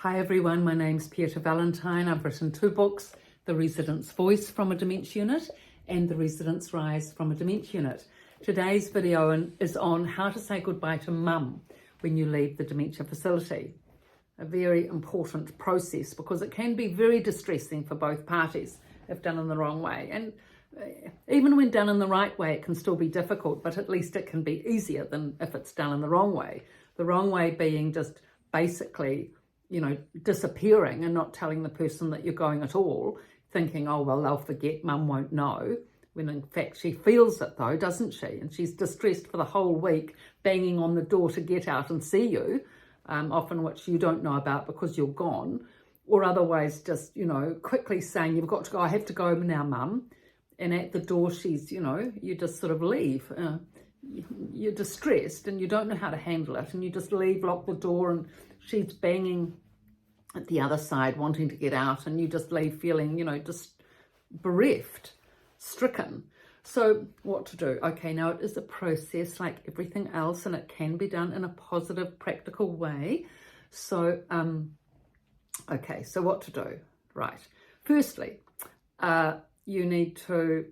Hi everyone, my name's Pieta Valentine. I've written 2 books, The Resident's Voice from a Dementia Unit and The Resident's Rise from a Dementia Unit. Today's video is on how to say goodbye to mum when you leave the dementia facility. A very important process because it can be very distressing for both parties if done in the wrong way. And even when done in the right way, it can still be difficult, but at least it can be easier than if it's done in the wrong way. The wrong way being just basically, disappearing and not telling the person that you're going at all, thinking, oh, well, they'll forget, mum won't know, when in fact she feels it though, doesn't she? And she's distressed for the whole week, banging on the door to get out and see you, often which you don't know about because you're gone, or otherwise just, quickly saying, you've got to go, I have to go now, mum. And at the door, she's, you just sort of leave. You're distressed and you don't know how to handle it, and you just leave, lock the door, and she's banging at the other side wanting to get out, and you just leave feeling, just bereft, stricken. So what to do? Okay, now it is a process like everything else, and it can be done in a positive, practical way. So, okay, so what to do? Right. Firstly, you need to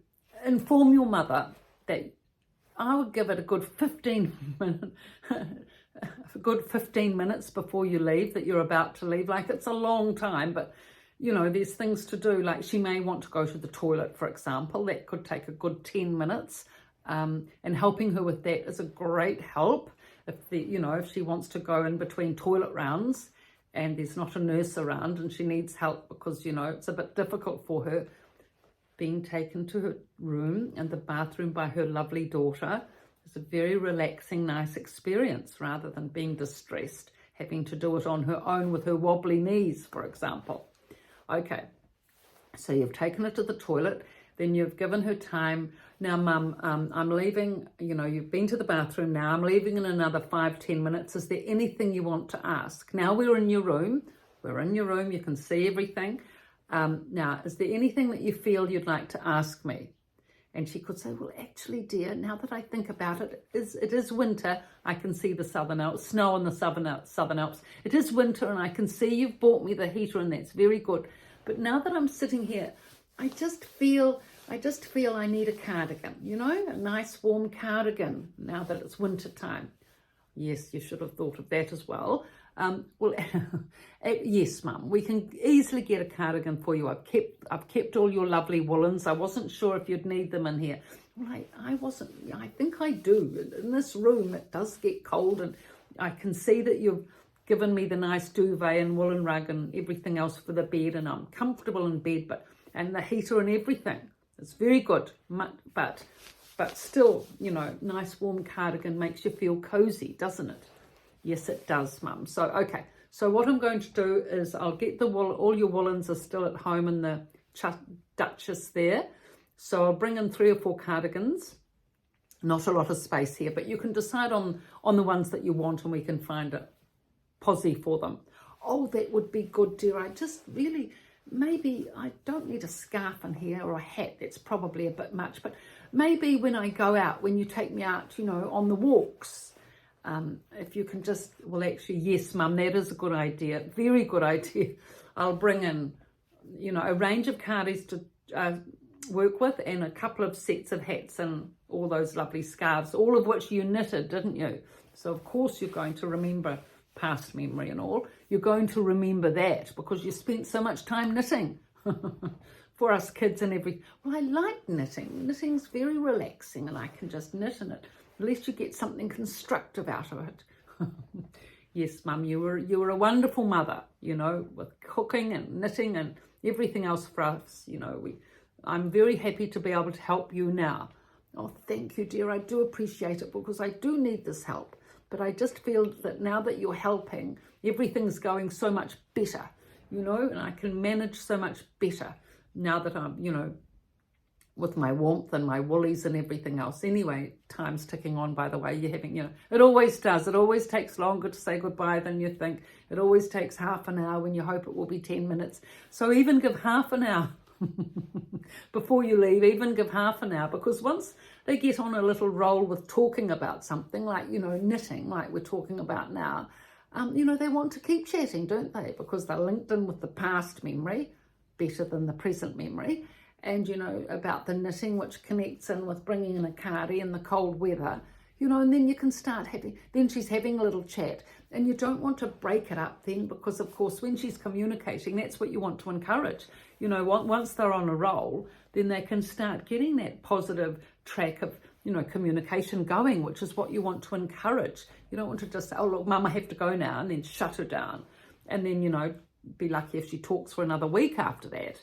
inform your mother that I would give it a good 15 minutes before you leave, that you're about to leave. Like, it's a long time, but there's things to do. Like, she may want to go to the toilet, for example. That could take a good 10 minutes. And helping her with that is a great help. If she wants to go in between toilet rounds and there's not a nurse around and she needs help because, it's a bit difficult for her, being taken to her room and the bathroom by her lovely daughter is a very relaxing, nice experience, rather than being distressed, having to do it on her own with her wobbly knees, for example. Okay, so you've taken her to the toilet, then you've given her time. Now, mum, I'm leaving, you've been to the bathroom now, I'm leaving in another 5-10 minutes. Is there anything you want to ask? Now we're in your room, you can see everything. Now, is there anything that you feel you'd like to ask me? And she could say, well, actually, dear, now that I think about it, it is winter. I can see the Southern Alps, snow in the Southern Alps. It is winter and I can see you've bought me the heater and that's very good. But now that I'm sitting here, I just feel I need a cardigan, a nice warm cardigan now that it's winter time. Yes, you should have thought of that as well. Well, yes, mum, we can easily get a cardigan for you. I've kept all your lovely woolens. I wasn't sure if you'd need them in here. Well, I think I do. In this room, it does get cold, and I can see that you've given me the nice duvet and woolen rug and everything else for the bed, and I'm comfortable in bed, and the heater and everything. It's very good, but still, nice warm cardigan makes you feel cozy, doesn't it? Yes, it does, mum. So, okay. So what I'm going to do is I'll get the wool. All your woolens are still at home in the Duchess there. So I'll bring in 3 or 4 cardigans. Not a lot of space here, but you can decide on the ones that you want, and we can find a posie for them. Oh, that would be good, dear. I just really, maybe I don't need a scarf in here or a hat. That's probably a bit much. But maybe when I go out, when you take me out, on the walks, if you can just, well, actually, yes, mum, that is a good idea. Very good idea. I'll bring in, a range of cardies to work with, and a couple of sets of hats and all those lovely scarves, all of which you knitted, didn't you? So, of course, you're going to remember past memory and all. You're going to remember that because you spent so much time knitting for us kids and everything. Well, I like knitting. Knitting's very relaxing, and I can just knit in it. At least you get something constructive out of it. Yes, mum, you were a wonderful mother, with cooking and knitting and everything else for us. I'm very happy to be able to help you now. Oh, thank you, dear. I do appreciate it because I do need this help. But I just feel that now that you're helping, everything's going so much better, and I can manage so much better now that I'm, with my warmth and my woolies and everything else. Anyway, time's ticking on, by the way. You're having, it always does. It always takes longer to say goodbye than you think. It always takes half an hour when you hope it will be 10 minutes. So even give half an hour before you leave, even give half an hour, because once they get on a little roll with talking about something like, knitting, like we're talking about now, they want to keep chatting, don't they? Because they're linked in with the past memory better than the present memory. And, about the knitting, which connects in with bringing in a cardi in the cold weather, and then you can start then she's having a little chat. And you don't want to break it up then, because, of course, when she's communicating, that's what you want to encourage. Once they're on a roll, then they can start getting that positive track of, communication going, which is what you want to encourage. You don't want to just say, oh, look, Mum, I have to go now, and then shut her down. And then, be lucky if she talks for another week after that.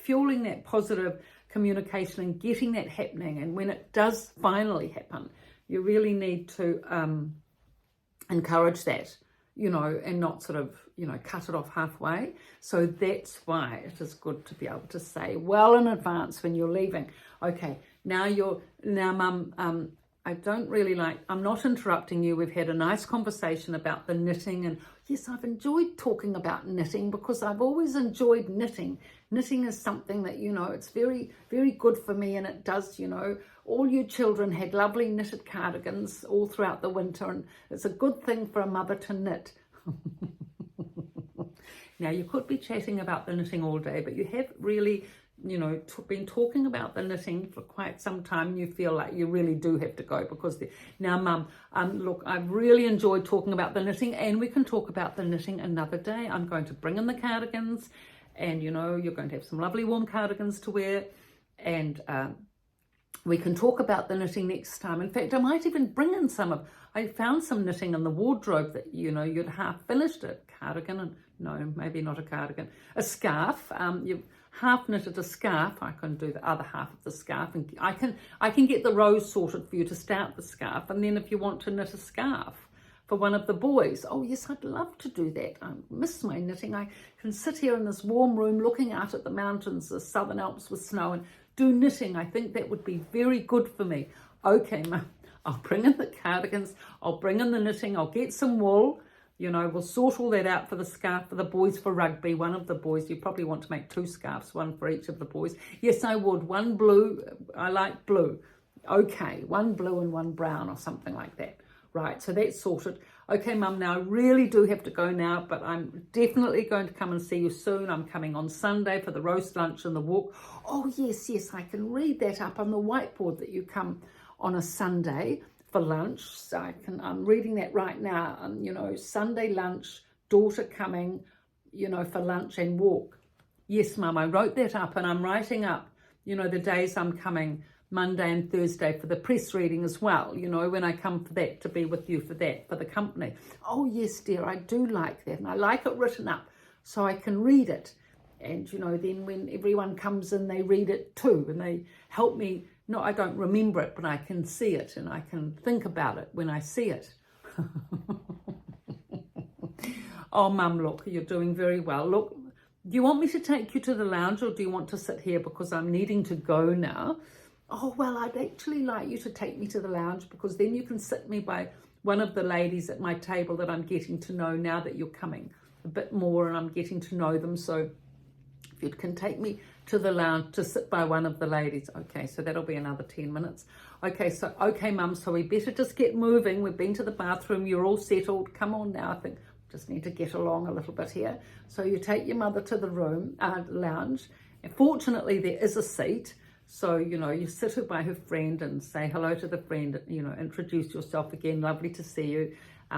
Fueling that positive communication and getting that happening. And when it does finally happen, you really need to encourage that, and not sort of, cut it off halfway. So that's why it is good to be able to say well in advance when you're leaving, okay, now Mum, I'm not interrupting you. We've had a nice conversation about the knitting, and yes, I've enjoyed talking about knitting because I've always enjoyed knitting. Knitting is something that, it's very, very good for me, and it does, all you children had lovely knitted cardigans all throughout the winter, and it's a good thing for a mother to knit. Now, you could be chatting about the knitting all day, but you have really, been talking about the knitting for quite some time. You feel like you really do have to go because now, Mum, look, I've really enjoyed talking about the knitting, and we can talk about the knitting another day. I'm going to bring in the cardigans, and you're going to have some lovely warm cardigans to wear, and we can talk about the knitting next time. In fact, I might even bring in I found some knitting in the wardrobe that, you'd half finished it. Cardigan, and no, maybe not a cardigan. A scarf. You've half knitted a scarf. I can do the other half of the scarf, and I can get the rows sorted for you to start the scarf. And then if you want to knit a scarf for one of the boys, oh yes, I'd love to do that. I miss my knitting. I can sit here in this warm room looking out at the mountains, the Southern Alps with snow, and do knitting. I think that would be very good for me. Okay, Mum, I'll bring in the cardigans, I'll bring in the knitting, I'll get some wool, we'll sort all that out for the scarf for the boys for rugby. One of the boys, you probably want to make 2 scarves, one for each of the boys. Yes, I would. One blue, I like blue. Okay, one blue and one brown or something like that. Right, so that's sorted. Okay, Mum, now I really do have to go now, but I'm definitely going to come and see you soon. I'm coming on Sunday for the roast lunch and the walk. Oh, yes, I can read that up on the whiteboard that you come on a Sunday for lunch. So I'm reading that right now. Sunday lunch, daughter coming, for lunch and walk. Yes, Mum, I wrote that up, and I'm writing up, the days I'm coming, Monday and Thursday, for the press reading as well, when I come for that, to be with you for that, for the company. Oh, yes, dear, I do like that. And I like it written up so I can read it. And, then when everyone comes in, they read it too, and they help me. No, I don't remember it, but I can see it, and I can think about it when I see it. Oh, Mum, look, you're doing very well. Look, do you want me to take you to the lounge, or do you want to sit here because I'm needing to go now? Oh, well, I'd actually like you to take me to the lounge, because then you can sit me by one of the ladies at my table that I'm getting to know now that you're coming a bit more, and I'm getting to know them. So if you can take me to the lounge to sit by one of the ladies. Okay, so that'll be another 10 minutes. Okay, Mum, so we better just get moving. We've been to the bathroom. You're all settled. Come on now. I think just need to get along a little bit here. So you take your mother to the lounge. And fortunately, there is a seat. So, you sit her by her friend and say hello to the friend, introduce yourself again. Lovely to see you.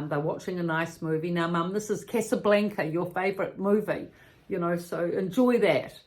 They're watching a nice movie. Now, Mum, this is Casablanca, your favourite movie, so enjoy that.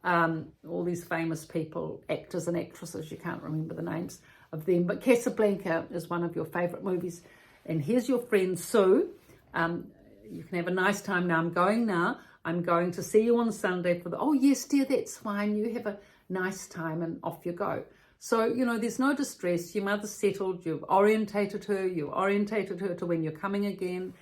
All these famous people, actors and actresses, you can't remember the names of them, but Casablanca is one of your favourite movies. And here's your friend Sue. You can have a nice time now. I'm going now. I'm going to see you on Sunday for oh, yes, dear, that's fine. You have a nice time, and off you go. So, there's no distress. Your mother's settled. You've orientated her. You orientated her to when you're coming again.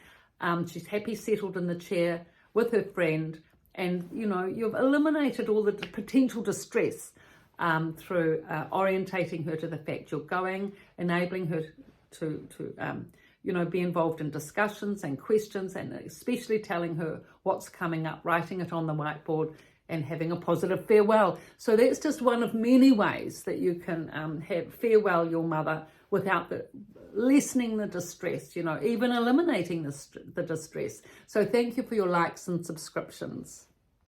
She's happy, settled in the chair with her friend. And, you've eliminated all the potential distress through orientating her to the fact you're going, enabling her to be involved in discussions and questions, and especially telling her what's coming up, writing it on the whiteboard, and having a positive farewell. So that's just one of many ways that you can farewell your mother without lessening the distress, even eliminating the distress. So thank you for your likes and subscriptions.